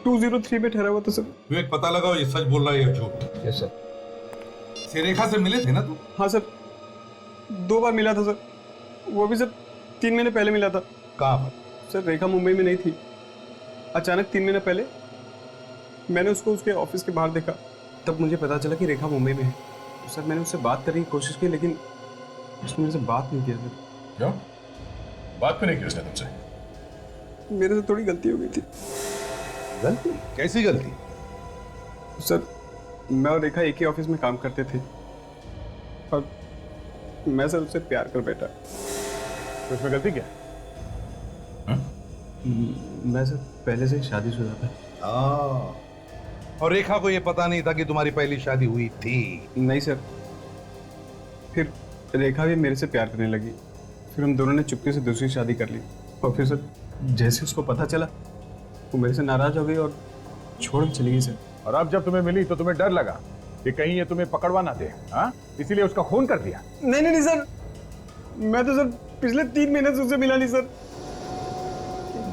203 में ठहरा हुआ था सर। विवेक, पता लगाओ ये सच बोल रहा है या झूठ? Yes sir. रेखा से मिले थे ना तुम? हाँ सर, 2 बार मिला था सर, वो भी सर 3 महीने पहले मिला था। कहाँ पर? सर, रेखा मुंबई में नहीं थी। अचानक 3 महीने पहले मैंने उसको उसके ऑफिस के बाहर देखा, तब मुझे पता चला कि रेखा मुंबई में है। सर, मैंने उससे बात करने की कोशिश की, लेकिन उसने मेरे से बात नहीं किया सर। क्यों? बात क्यों नहीं की उसने तुमसे? मेरे से थोड़ी गलती हो गई थी। गलती? कैसी गलती? सर, मैं और रेखा एक ही ऑफिस में काम करते थे और मैं सर उससे प्यार कर बैठा। तो उसमें गलती क्या? मैं सर पहले से ही शादीशुदा था। और रेखा को ये पता नहीं था कि तुम्हारी पहली शादी हुई थी? नहीं सर, फिर रेखा भी मेरे से प्यार करने लगी, फिर हम दोनों ने चुपके से दूसरी शादी कर ली और फिर सर जैसे उसको पता चला वो मेरे से नाराज हो गई और छोड़ के चली गई सर। और अब जब तुम्हें मिली तो तुम्हें डर लगा कि कहीं ये तुम्हें पकड़वा ना दे, हाँ? इसीलिए उसका खून कर दिया? नहीं नहीं नहीं सर, मैं तो सर पिछले 3 महीने से उससे मिला नहीं सर।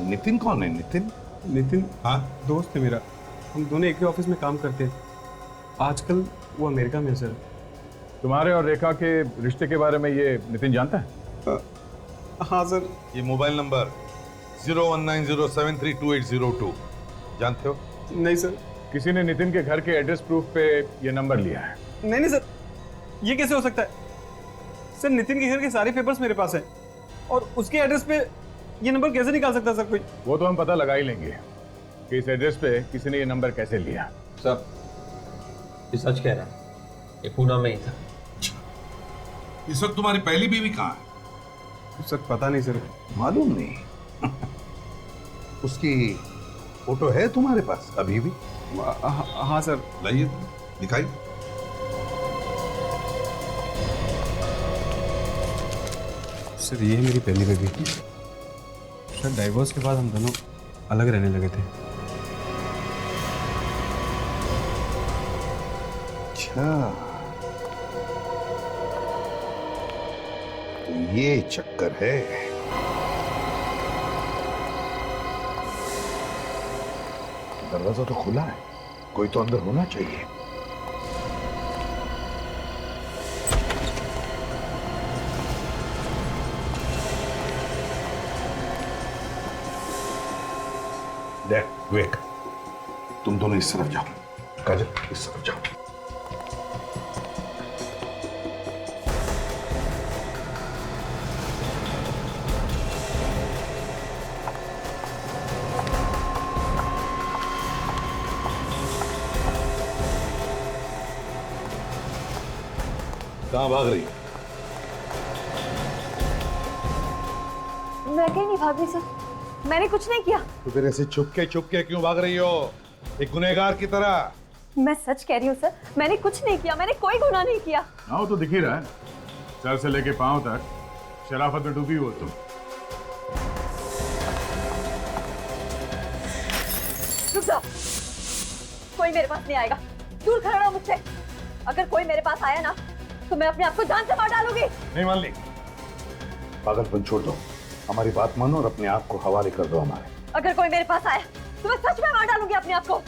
नितिन कौन है? नितिन? नितिन हाँ, दोस्त है मेरा, हम दोनों एक ही ऑफिस में काम करते हैं। आजकल वो अमेरिका में है सर। तुम्हारे और रेखा के रिश्ते के बारे में ये नितिन जानता है? हाँ सर। ये मोबाइल नंबर 0190732802 जानते हो? नहीं सर। किसी ने नितिन के घर के एड्रेस प्रूफ पे ये नंबर लिया है। नहीं नहीं सर, ये कैसे हो सकता है? सर नितिन के घर के सारे पेपर्स मेरे पास हैं और उसके एड्रेस पे ये नंबर कैसे निकाल सकता है सर कोई? वो तो हम पता लगा ही लेंगे कि इस एड्रेस पे किसी ने ये नंबर कैसे लिया। सर ये सच कह रहा है, ये पूना में ही था। इस वक्त तुम्हारी पहली बीवी कहाँ है? सर पता नहीं सर। मालूम नहीं? उसकी फोटो है तुम्हारे पास अभी भी? हाँ सर। लाइए, दिखाइए। सर ये मेरी पहली बेबी थी। सर डाइवोर्स के बाद हम दोनों अलग रहने लगे थे। अच्छा, तो ये चक्कर है। दरवाजा तो खुला है, कोई तो अंदर होना चाहिए। विवेक, तुम दोनों इस तरफ जाओ। काजल इस तरफ जाओ। कहाँ भाग रही? मैं कहीं नहीं भागी सर, मैंने कुछ नहीं किया। तो फिर ऐसे चुपके क्यों भाग रही हो, एक गुनहगार की तरह? मैं सच कह रही हूँ सर, मैंने कुछ नहीं किया, मैंने कोई गुनाह नहीं किया। हाँ वो तो दिख ही रहा है, सर से लेके पांव तक शराफत में डूबी हो तुम। रुक जाओ, कोई मेरे पास नहीं आएगा, दूर खड़ा रहो मुझसे। अगर कोई मेरे पास आया ना तो मैं अपने आप को जान से मार डालूंगी। नहीं मान ली। पागलपन छोड़ दो, हमारी बात मानो और अपने आप को हवाले कर दो हमारे। अगर कोई मेरे पास आया तो मैं सच में मार डालूंगी अपने आप को।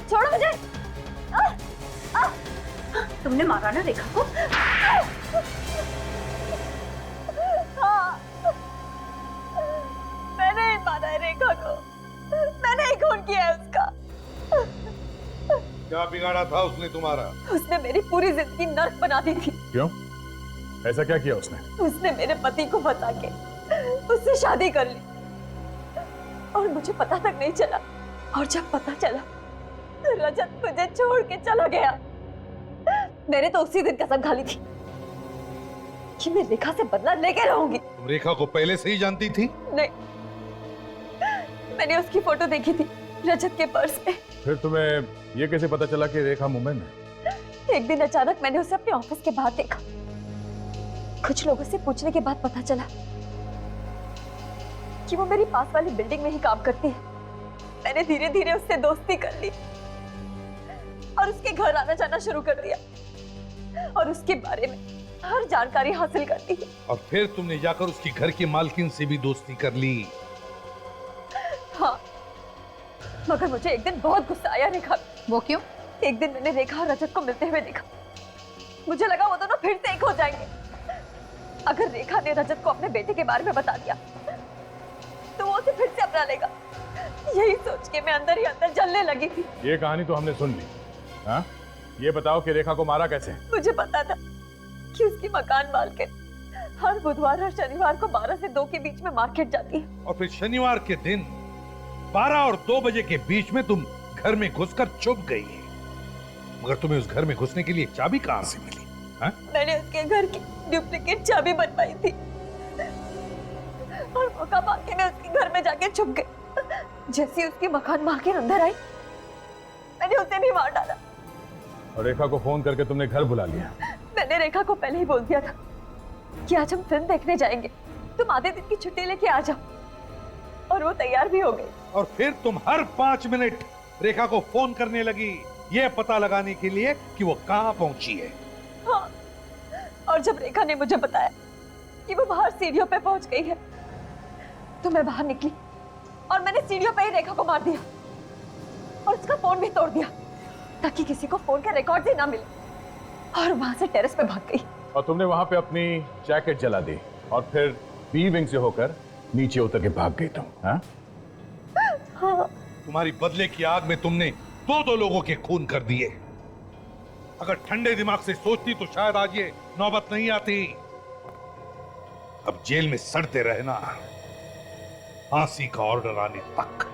छोड़ो मुझे। तुमने मारा ना रेखा को? हाँ, मैंने ही मारा है रेखा को, मैंने ही खून किया है उसका। क्या बिगाड़ा था उसने तुम्हारा? उसने मेरी पूरी जिंदगी नर्क बना दी थी। क्यों? ऐसा क्या किया उसने? उसने मेरे पति को बता के उससे शादी कर ली और मुझे पता तक नहीं चला, और जब पता चला तो रजत मुझे छोड़ के चला गया। मैंने तो उसी दिन कसम खा ली थी कि मैं रेखा से बदला लेके रहूंगी। तुम रेखा को पहले से ही जानती थी? नहीं, मैंने उसकी फोटो देखी थी रजत के पर्स में। फिर तुम्हें ये कैसे पता चला कि रेखा मुंबई में? एक दिन अचानक मैंने उसे अपने ऑफिस के बाहर देखा। कुछ लोगों से पूछने के बाद पता चला कि वो मेरी पास वाली बिल्डिंग में ही काम करती है। मैंने धीरे धीरे उससे दोस्ती कर ली और उसके घर आना जाना शुरू कर दिया और उसके बारे में हर जानकारी हासिल कर ली। और फिर तुमने जाकर उसकी घर की मालकिन से भी दोस्ती कर ली? हाँ, मगर मुझे एक दिन बहुत गुस्सा आया रेखा। वो क्यों? एक दिन मैंने रेखा और रजत को मिलते हुए देखा। मुझे लगा वो दोनों फिर से एक हो जाएंगे। अगर रेखा ने रजत को अपने बेटे के बारे में बता दिया तो वो उसे फिर से अपना लेगा। यही सोच के मैं अंदर ही अंदर जलने लगी थी। ये कहानी तो हमने सुन ली। हाँ? ये बताओ कि रेखा को मारा कैसे? मुझे पता था कि उसकी मकान मालकिन हर बुधवार और शनिवार को 12 से 2 के बीच में मार्केट जाती है। और फिर शनिवार के दिन 12 और 2 बजे के बीच में तुम घर में घुसकर छुप गई। मगर तुम्हें उस घर में घुसने के लिए चाबी कहां से मिली? हा? मैंने उसके घर की डुप्लीकेट चाबी बनवाई थी और मौका पाके मैं उसके घर में जाके छुप गई। जैसे उसकी मकान मालकिन अंदर आई, मैंने उसे भी मार डाला। और रेखा को फोन करके तुमने घर बुला लिया? मैंने रेखा को पहले ही बोल दिया था कि आज हम फिल्म देखने जाएंगे, तुम आधे दिन की छुट्टी लेके आ जाओ, और वो तैयार भी हो गई। और फिर तुम हर 5 मिनट रेखा को फोन करने लगी, यह पता लगाने के लिए कि वो कहां पहुंची है। हाँ, और जब रेखा ने मुझे बताया कि वो बाहर सीढ़ियों पे पहुंच गई है, तो मैं बाहर निकली और मैंने सीढ़ियों पे ही रेखा को मार दिया और उसका फोन भी तोड़ दिया ताकि किसी को फोन के रिकॉर्ड ही ना मिले, और वहां से टेरेस पे भाग गई। और तुमने वहां पे अपनी जैकेट जला दी और फिर बी विंग से होकर नीचे उतर के भाग गई तुम? हाँ? हाँ। तुम्हारी बदले की आग में तुमने 2 लोगों के खून कर दिए। अगर ठंडे दिमाग से सोचती तो शायद आज ये नौबत नहीं आती। अब जेल में सड़ते रहना, फांसी का ऑर्डर आने तक।